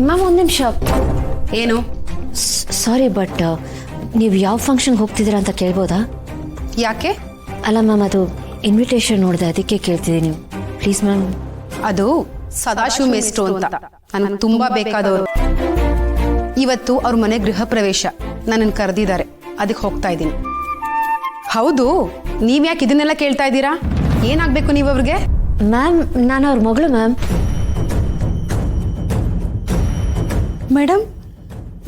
Ma'am ಒಂದು ನಿಮಿಷ. ಏನು? ಸಾರಿ, ಬಟ್ ನೀವು ಯಾವ ಫಂಕ್ಷನ್ಗೆ ಹೋಗ್ತಿದ್ದೀರಾ ಅಂತ ಕೇಳ್ಬೋದಾ? ಯಾಕೆ? ಅಲ್ಲ ಮ್ಯಾಮ್, ಅದು ಇನ್ವಿಟೇಷನ್ ನೋಡಿದೆ, ಅದಕ್ಕೆ ಕೇಳ್ತಿದ್ದೀನಿ. Please ma'am. ಅದು ಸದಾಶಿವ ಮೇಸ್ಟ್ರು ಅಂತ ನನಗೆ ತುಂಬಾ ಬೇಕಾದವರು. ಇವತ್ತು ಅವ್ರ ಮನೆ ಗೃಹ ಪ್ರವೇಶ, ನನ್ನನ್ನು ಕರೆದಿದ್ದಾರೆ, ಅದಕ್ಕೆ ಹೋಗ್ತಾ ಇದ್ದೀನಿ. ಹೌದು, ನೀವ್ಯಾಕೆ ಇದನ್ನೆಲ್ಲ ಕೇಳ್ತಾ ಇದ್ದೀರಾ? ಏನಾಗಬೇಕು ನೀವು ಅವ್ರಿಗೆ? ಮ್ಯಾಮ್, ನಾನು ಅವ್ರ ಮಗಳು ಮ್ಯಾಮ್. ಮೇಡಮ್,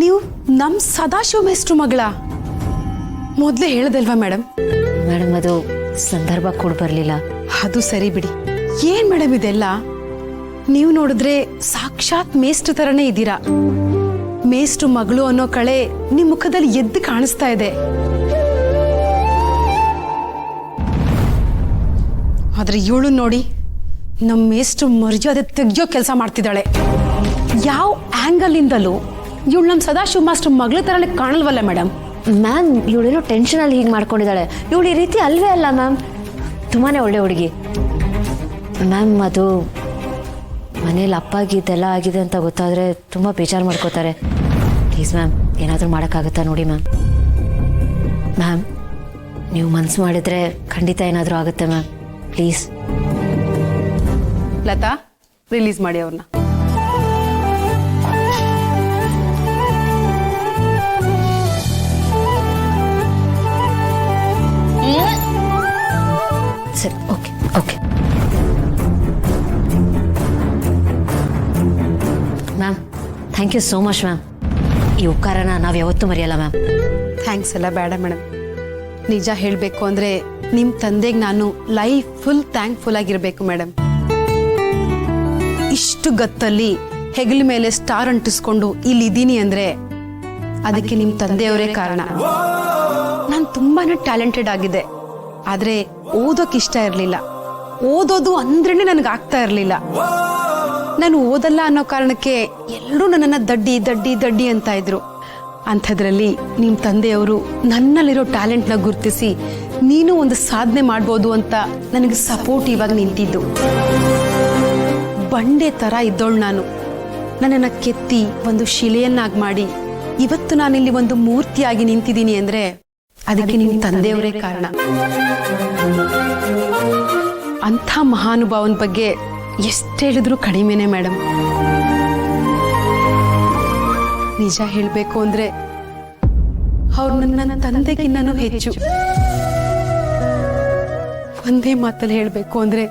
ನೀವು ನಮ್ಮ ಸದಾಶಿವ ಮೇಸ್ಟ್ರು ಮಗಳ? ಮೊದಲೇ ಹೇಳದಲ್ವಾ ಮೇಡಮ್? ಮೇಡಮ್, ಅದು ಸಂದರ್ಭ ಕೂಡ ಬರಲಿಲ್ಲ. ಅದು ಸರಿ ಬಿಡಿ. ಏನ್ ಮೇಡಮ್ ಇದೆಲ್ಲ? ನೀವು ನೋಡಿದ್ರೆ ಸಾಕ್ಷಾತ್ ಮೇಷ್ಟ್ರ ತರನೇ ಇದ್ದೀರಾ. ಮೇಷ್ಟ್ರು ಮಗಳು ಅನ್ನೋ ಕಳೆ ನಿಮ್ ಮುಖದಲ್ಲಿ ಎದ್ದು ಕಾಣಿಸ್ತಾ ಇದೆ. ಆದ್ರೆ ಇವಳು ನೋಡಿ, ನಮ್ಮ ಮೇಷ್ಟ್ರು ಮರ್ಯಾದೆ ತೆಗಿಯೋ ಕೆಲಸ ಮಾಡ್ತಿದ್ದಾಳೆ. ಯಾವ ಆಂಗಲ್ ಇಂದಲೂ ಇವಳು ನಮ್ಮ ಸದಾಶಿವ ಮಾಸ್ಟರ್ ಮಗಳ ತರನೇ ಕಾಣಲ್ವಲ್ಲ ಮೇಡಮ್? ಮ್ಯಾಮ್, ಇವಳೇನೋ ಟೆನ್ಷನಲ್ಲಿ ಹೀಗೆ ಮಾಡ್ಕೊಂಡಿದ್ದಾಳೆ. ಇವಳು ಈ ರೀತಿ ಅಲ್ವೇ ಅಲ್ಲ ಮ್ಯಾಮ್. ತುಂಬಾ ಒಳ್ಳೆ ಹುಡುಗಿ ಮ್ಯಾಮ್. ಅದು ಮನೇಲಿ ಅಪ್ಪಾಗಿದ್ದೆಲ್ಲ ಆಗಿದೆ ಅಂತ ಗೊತ್ತಾದರೆ ತುಂಬ ಬೇಜಾರು ಮಾಡ್ಕೋತಾರೆ. ಪ್ಲೀಸ್ ಮ್ಯಾಮ್, ಏನಾದರೂ ಮಾಡೋಕ್ಕಾಗುತ್ತಾ ನೋಡಿ ಮ್ಯಾಮ್. ಮ್ಯಾಮ್, ನೀವು ಮನಸ್ಸು ಮಾಡಿದರೆ ಖಂಡಿತ ಏನಾದರೂ ಆಗುತ್ತೆ ಮ್ಯಾಮ್. ಪ್ಲೀಸ್. ಲತಾ, ರಿಲೀಸ್ ಮಾಡಿ ಅವ್ರನ್ನ. ಸರಿ, okay okay ma'am. Thank you so much ma'am. ಈ ಉಪಕಾರನ ನಾವು ಯಾವತ್ತೂ ಮರೆಯಲ್ಲ ಮ್ಯಾಮ್. ಥ್ಯಾಂಕ್ಸ್ ಎಲ್ಲ ಬೇಡ ಮೇಡಮ್. ನಿಜ ಹೇಳಬೇಕು ಅಂದರೆ ನಿಮ್ಮ ತಂದೆಗೆ ನಾನು ಲೈಫ್ ಫುಲ್ ಥ್ಯಾಂಕ್ಫುಲ್ ಆಗಿರಬೇಕು ಮೇಡಮ್. ಇಷ್ಟು ಗತ್ತಲ್ಲಿ ಹೆಗಲ ಮೇಲೆ ಸ್ಟಾರ್ ಅಂಟಿಸ್ಕೊಂಡು ಇಲ್ಲಿದ್ದೀನಿ ಅಂದರೆ ಅದಕ್ಕೆ ನಿಮ್ಮ ತಂದೆಯವರೇ ಕಾರಣ. ನಾನು ತುಂಬಾನೇ ಟ್ಯಾಲೆಂಟೆಡ್ ಆಗಿದೆ, ಆದರೆ ಓದೋಕೆ ಇಷ್ಟ ಇರಲಿಲ್ಲ. ಓದೋದು ಅಂದ್ರೇನೆ ನನಗೆ ಆಗ್ತಾ ಇರಲಿಲ್ಲ. ನಾನು ಓದಲ್ಲ ಅನ್ನೋ ಕಾರಣಕ್ಕೆ ಎಲ್ಲರೂ ನನ್ನನ್ನು ದಡ್ಡಿ ದಡ್ಡಿ ದಡ್ಡಿ ಅಂತ ಇದ್ರು. ಅಂಥದ್ರಲ್ಲಿ ನಿಮ್ಮ ತಂದೆಯವರು ನನ್ನಲ್ಲಿರೋ ಟ್ಯಾಲೆಂಟ್ನ ಗುರುತಿಸಿ ನೀನು ಒಂದು ಸಾಧನೆ ಮಾಡ್ಬೋದು ಅಂತ ನನಗೆ ಸಪೋರ್ಟಿವ್ ಆಗಿ ನಿಂತಿದ್ದು. ಬಂಡೆ ಥರ ಇದ್ದೋಳು ನಾನು. ನನ್ನನ್ನು ಕೆತ್ತಿ ಒಂದು ಶಿಲೆಯನ್ನಾಗಿ ಮಾಡಿ ಇವತ್ತು ನಾನಿಲ್ಲಿ ಒಂದು ಮೂರ್ತಿಯಾಗಿ ನಿಂತಿದ್ದೀನಿ ಅಂದರೆ ಅದಕ್ಕೆ ನಿಮ್ಮ ತಂದೆಯವರೇ ಕಾರಣ. ಅಂಥ ಮಹಾನುಭಾವನ ಬಗ್ಗೆ ಎಷ್ಟು ಹೇಳಿದ್ರು ಕಡಿಮೆನೆ ಮೇಡಮ್. ನಿಜ ಹೇಳಬೇಕು ಅಂದ್ರೆ ಅವ್ರು ನನ್ನ ತಂದೆಗಿನ್ನೂ ಹೆಚ್ಚು. ಒಂದೇ ಮಾತಲ್ಲಿ ಹೇಳಬೇಕು ಅಂದ್ರೆ